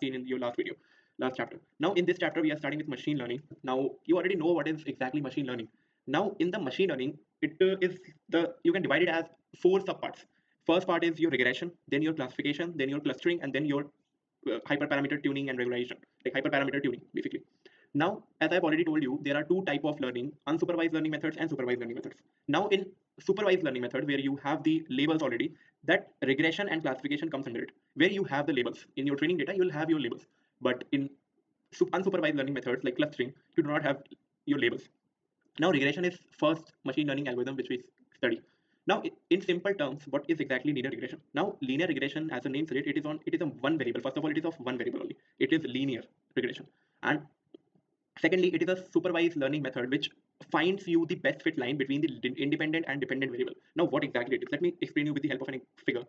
seen in your last video, last chapter. Now in this chapter, we are starting with machine learning. Now you already know what is exactly machine learning. Now in the machine learning, it is the you can divide it as four subparts. First part is your regression, then your classification, then your clustering, and then your hyperparameter tuning and regression, like hyperparameter tuning, basically. Now, as I've already told you, there are two type of learning: unsupervised learning methods and supervised learning methods. Now, in supervised learning method, where you have the labels already, that regression and classification comes under it. Where you have the labels in your training data, you'll have your labels. But in unsupervised learning methods like clustering, you do not have your labels. Now, regression is first machine learning algorithm which we study. Now, in simple terms, what is exactly linear regression? Now, linear regression, as the name says, it is a one variable. First of all, it is of one variable only. It is linear regression, and secondly, it is a supervised learning method which finds you the best fit line between the independent and dependent variable. Now, what exactly it is? Let me explain you with the help of a figure.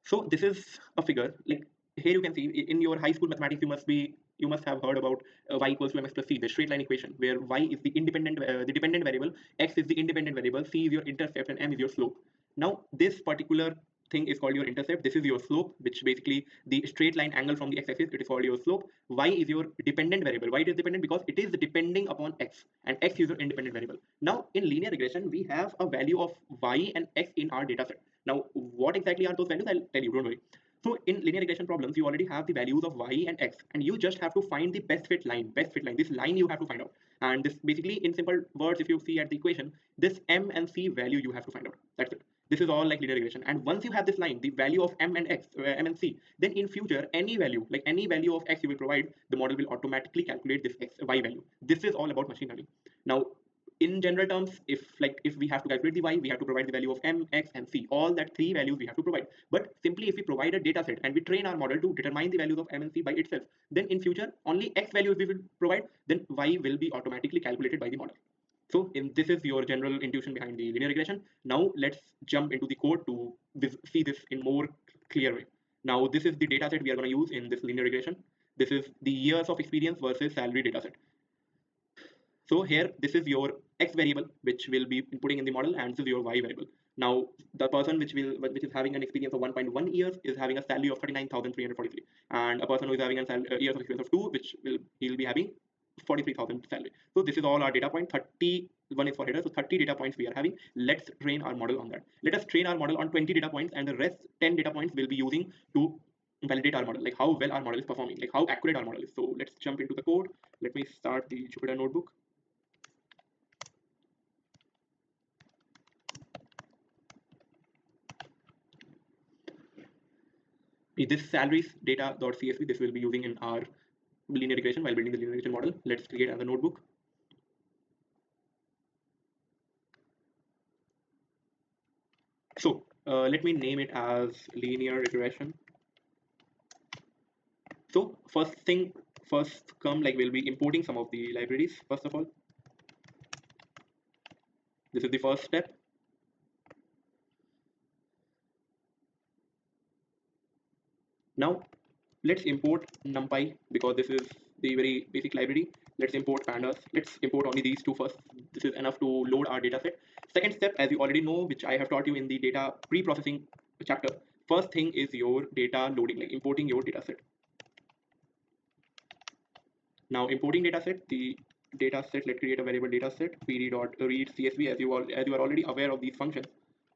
So this is a figure. Like here you can see in your high school mathematics, you must have heard about y equals to mx plus c, the straight line equation, where y is the dependent variable, x is the independent variable, c is your intercept, and m is your slope. Now this particular thing is called your intercept. This is your slope, which basically the straight line angle from the x-axis. It is called your slope. Y is your dependent variable. Why it is dependent? Because it is depending upon x, and x is your independent variable. Now in linear regression, we have a value of y and x in our data set. Now what exactly are those values? I'll tell you. Don't worry. So in linear regression problems, you already have the values of y and x, and you just have to find the best fit line. Best fit line. This line you have to find out. And this basically, in simple words, if you see at the equation, this m and c value you have to find out. That's it. This is all like linear regression. And once you have this line, the value of m and x, m and c, then in future, any value, like any value of x you will provide, the model will automatically calculate this x, y value. This is all about machine learning. Now, in general terms, if we have to calculate the y, we have to provide the value of m, x, and c. All that three values we have to provide. But simply, if we provide a data set and we train our model to determine the values of m and c by itself, then in future, only x values we will provide, then y will be automatically calculated by the model. So this is your general intuition behind the linear regression. Now let's jump into the code to see this in more clear way. Now this is the data set we are going to use in this linear regression. This is the years of experience versus salary data set. So here, this is your x variable, which will be inputting in the model, and this is your y variable. Now the person which is having an experience of 1.1 years is having a salary of 39,343, and a person who is having a years of experience of 2, which he'll be having 43,000 salary. So this is all our data point. 31 is for header, so 30 data points we are having. Let's train our model on that. Let us train our model on 20 data points, and the rest 10 data points we'll be using to validate our model, like how well our model is performing, like how accurate our model is. So let's jump into the code. Let me start the Jupyter notebook. This salaries data.csv, this will be using in our linear regression while building the linear regression model. Let's create another notebook. So let me name it as linear regression. So first come, like we'll be importing some of the libraries. First of all, this is the first step. Now let's import NumPy, because this is the very basic library. Let's import pandas. Let's import only these two first. This is enough to load our data set. Second step, as you already know, which I have taught you in the data pre-processing chapter, first thing is your data loading, like importing your data set. Now importing data set, the data set, let's create a variable data set, pd.read csv. As you are already aware of these functions,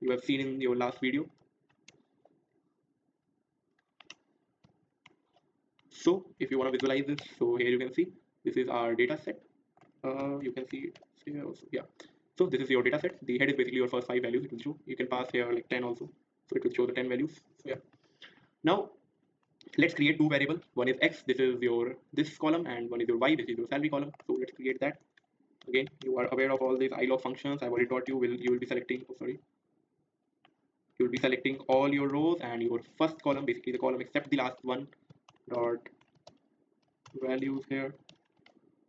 you have seen in your last video. So if you want to visualize this, so here you can see this is our data set. You can see it here also. Yeah. So this is your data set. The head is basically your first 5 values. It will show. You can pass here like 10 also. So it will show the 10 values. So yeah. Now let's create two variables. One is x. This is your this column, and one is your y. This is your salary column. So let's create that. Again, you are aware of all these ilog functions. I've already taught you. You will be selecting. Oh, sorry. You will be selecting all your rows, and your first column, basically the column except the last one, dot values here.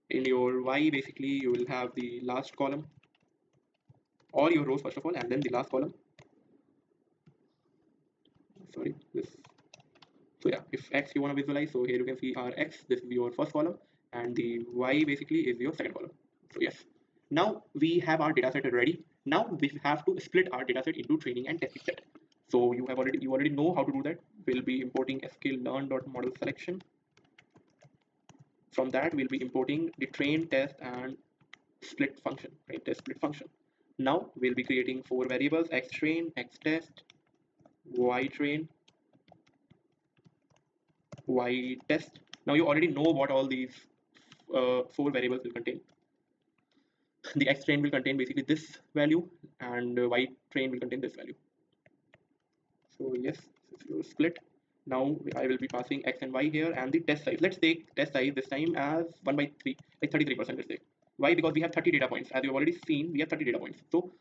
In your y, basically you will have the last column, all your rows first of all, and then the last column. Sorry, this. So yeah, if x you want to visualize, so here you can see our x. This is your first column, and the y basically is your second column. So yes, now we have our data set ready. Now we have to split our data set into training and testing set. So you already know how to do that. We'll be importing sklearn.model selection. From that, we'll be importing the train, test, and split function, right? Test split function. Now we'll be creating four variables: x train, x test, y train, y test. Now you already know what all these four variables will contain. The x train will contain basically this value, and y train will contain this value. So yes, this is your split. Now I will be passing x and y here, and the test size. Let's take test size this time as 1 by 3, like 33%. Let's say. Why? Because we have 30 data points. As you've already seen, we have 30 data points. So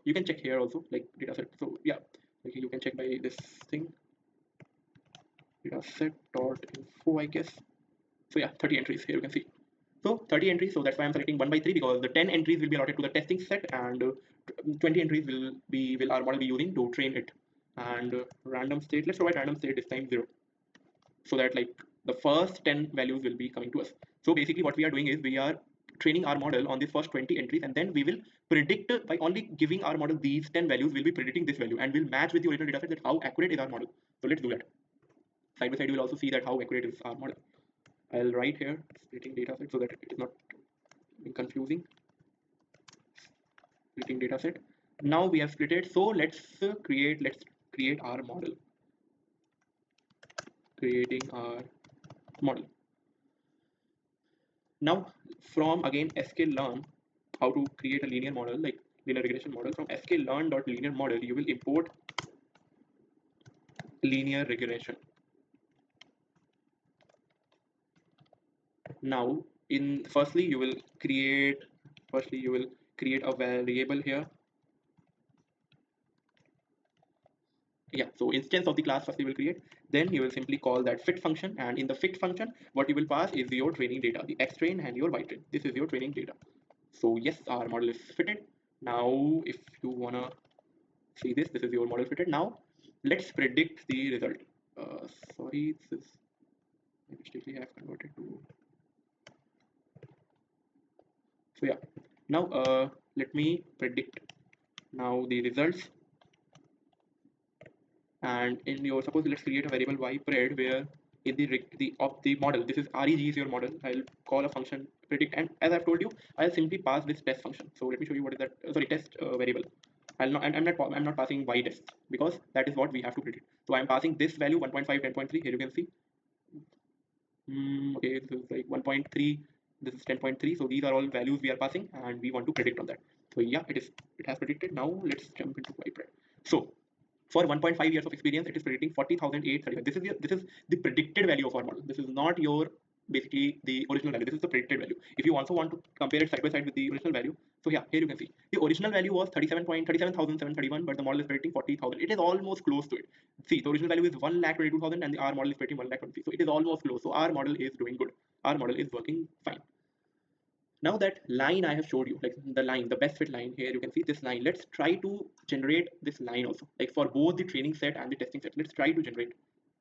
you can check here also, like data set. So yeah, like you can check by this thing, data set dot info, I guess. So yeah, 30 entries here you can see. So 30 entries. So that's why I'm selecting 1 by 3, because the 10 entries will be allotted to the testing set, and 20 entries will our model be using to train it. And random state. Let's provide random state this time 0, so that like the first 10 values will be coming to us. So basically what we are doing is we are training our model on these first 20 entries, and then we will predict by only giving our model these 10 values. We'll be predicting this value and we'll match with the original data set that how accurate is our model. So let's do that. Side by side you will also see that how accurate is our model. I'll write here splitting data set so that it is not confusing. Splitting data set. Now we have split it. So let's create our model. Creating our model. Now from again sklearn, how to create a linear model, like linear regression model. From sklearn.linear model you will import linear regression. Now in firstly you will create a variable here. Yeah, so instance of the class first you will create, then you will simply call that fit function, and in the fit function what you will pass is your training data, the x train and your y train. This is your training data. So yes, our model is fitted. Now if you wanna see this is your model fitted. Now let's predict the result. Sorry, this is mistakenly I have converted to. So yeah, now let me predict now the results. And in your, suppose let's create a variable y pred, where in the of the model, this is reg is your model. I'll call a function predict, and as I've told you, I'll simply pass this test function. So let me show you what is that. Sorry, test variable. I'm not passing y test, because that is what we have to predict. So I'm passing this value 1.5, 10.3. Here you can see. Okay, this is like 1.3. This is 10.3. So these are all values we are passing, and we want to predict on that. So yeah, it has predicted. Now let's jump into y pred. So for 1.5 years of experience, it is predicting 40,835. This is the predicted value of our model. This is not your basically the original value. This is the predicted value. If you also want to compare it side by side with the original value, so yeah, here you can see the original value was 37,731, but the model is predicting 40,000. It is almost close to it. See, the original value is 1,22,000, and our model is predicting 1,23. So it is almost close. So our model is doing good. Our model is working fine. Now that line I have showed you, like the line, the best fit line, here you can see this line. Let's try to generate this line also, like for both the training set and the testing set. Let's try to generate.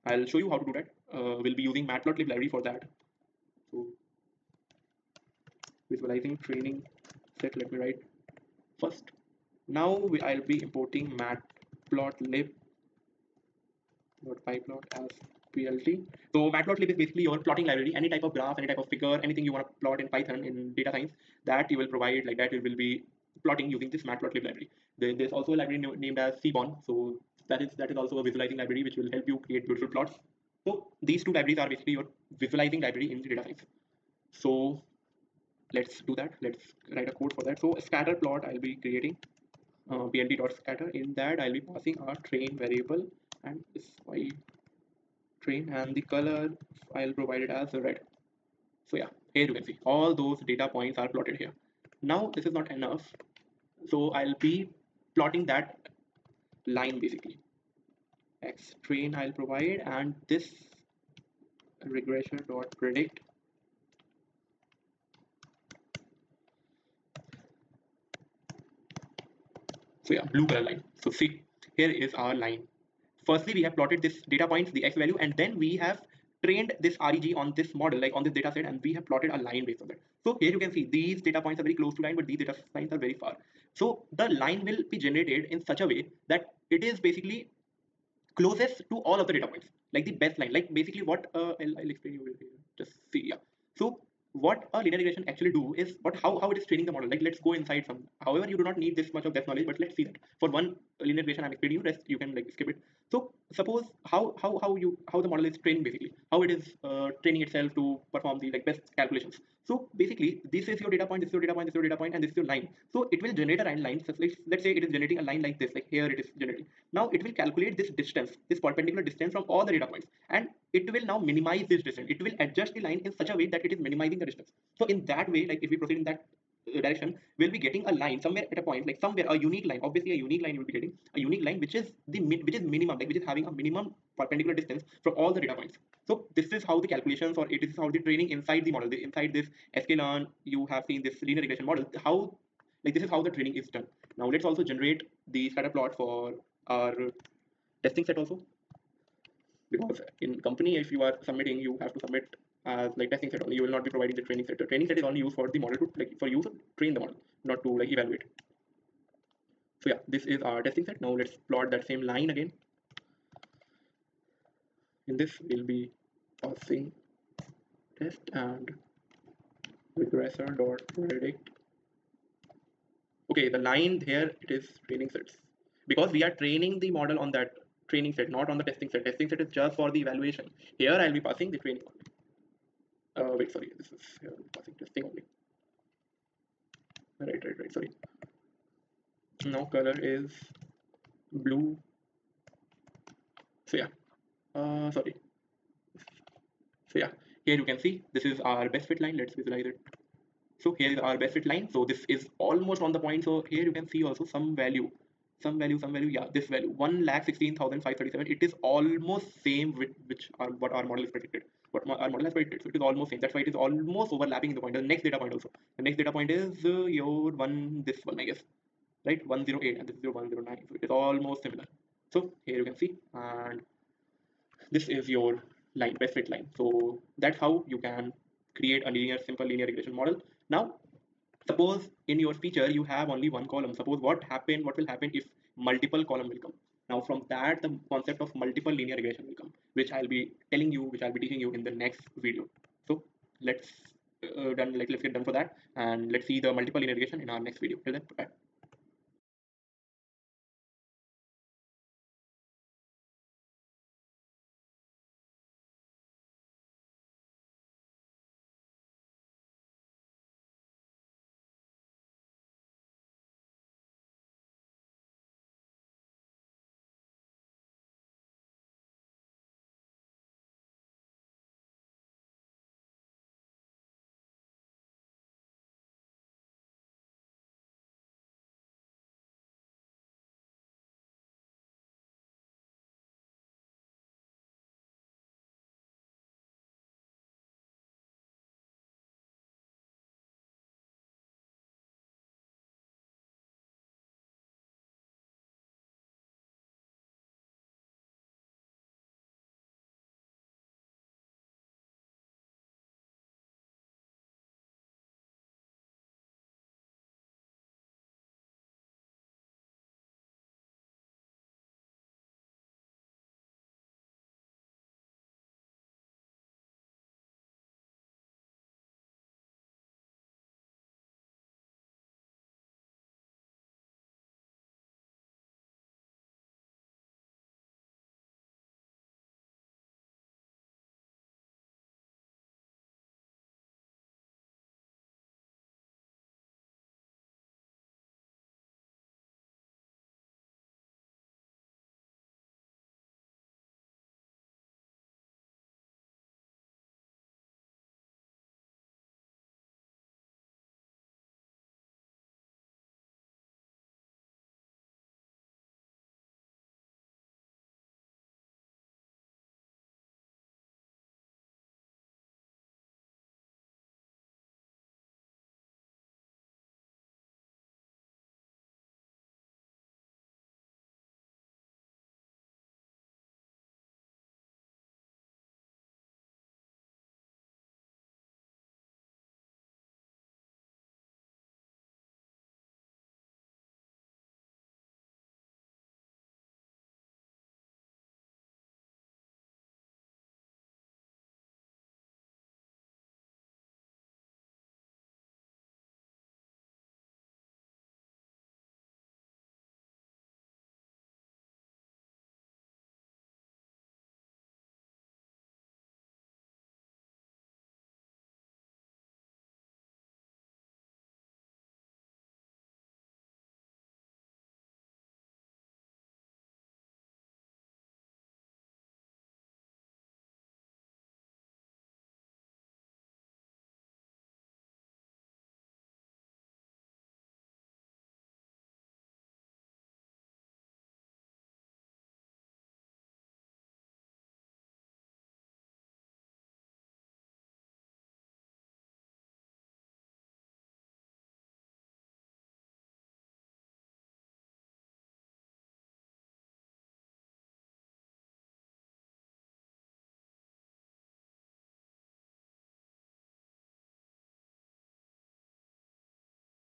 I'll show you how to do that. We'll be using matplotlib library for that. So visualizing training set, let me write first. Now I'll be importing matplotlib.pyplot as plt. So matplotlib is basically your plotting library. Any type of graph, any type of figure, anything you want to plot in Python, in data science, that you will provide, like that you will be plotting using this matplotlib library. There's also a library named as cbon. So that is also a visualizing library which will help you create beautiful plots. So these two libraries are basically your visualizing library in the data science. So let's do that. Let's write a code for that. So scatter plot I'll be creating plt.scatter. In that I'll be passing our train variable and this y train, and the color I'll provide it as red. So yeah, here you can see all those data points are plotted here. Now this is not enough, so I'll be plotting that line basically. X train I'll provide, and this regression dot predict. So yeah, blue color line. So see, here is our line. Firstly, we have plotted this data points, the x value, and then we have trained this reg on this model, like on this data set, and we have plotted a line based on that. So here you can see these data points are very close to line, but these data points are very far. So the line will be generated in such a way that it is basically closest to all of the data points, like the best line, like basically what I'll explain you over here. Just see, yeah. So what a linear regression actually do is how it is training the model. Like let's go inside some. However, you do not need this much of that knowledge, but let's see that. For one linear regression, I'm explaining you. Rest you can like skip it. So suppose how the model is training, basically how it is training itself to perform the like best calculations. So basically, this is your data point, this is your data point, this is your data point, and this is your line. So it will generate a line. So let's say it is generating a line like this. Like here it is generating. Now it will calculate this distance, this perpendicular distance from all the data points, and it will now minimize this distance. It will adjust the line in such a way that it is minimizing the distance. So in that way, like if we proceed in that direction, we'll be getting a line somewhere at a point, like somewhere a unique line. Obviously, a unique line, you will be getting a unique line which is which is minimum, like which is having a minimum perpendicular distance from all the data points. So this is how the calculations, or it is how the training inside the model, inside this sklearn, you have seen this linear regression model. How like this is how the training is done. Now let's also generate the scatter plot for our testing set also, because in company if you are submitting, you have to submit as like testing set only. You will not be providing the training set. The training set is only used for the model to like for you to train the model, not to like evaluate. So yeah, this is our testing set. Now let's plot that same line again. In this we'll be passing test and regressor dot predict. Okay, the line here, it is training sets, because we are training the model on that training set, not on the testing set. Testing set is just for the evaluation. Here I'll be passing the training only. Wait, sorry, this is here I'll be passing testing only. Right, sorry. Now color is blue. So yeah, sorry. So yeah, here you can see this is our best fit line. Let's visualize it. So here is our best fit line. So this is almost on the point. So here you can see also some value, some value. Yeah, this value 1,16,537. It is almost same with which what our model is predicted. What our model has predicted. So it is almost same. That's why it is almost overlapping in the point. The next data point also. The next data point is your this one, I guess, right? 108, and this is your 109. So it is almost similar. So here you can see, and this is your line, best fit line. So that's how you can create a simple linear regression model. Now suppose in your feature you have only one column. Suppose what will happen if multiple column will come. Now from that, the concept of multiple linear regression will come, which I'll be telling you, which I'll be teaching you in the next video. So let's let's get done for that, and let's see the multiple linear regression in our next video. Till then, bye.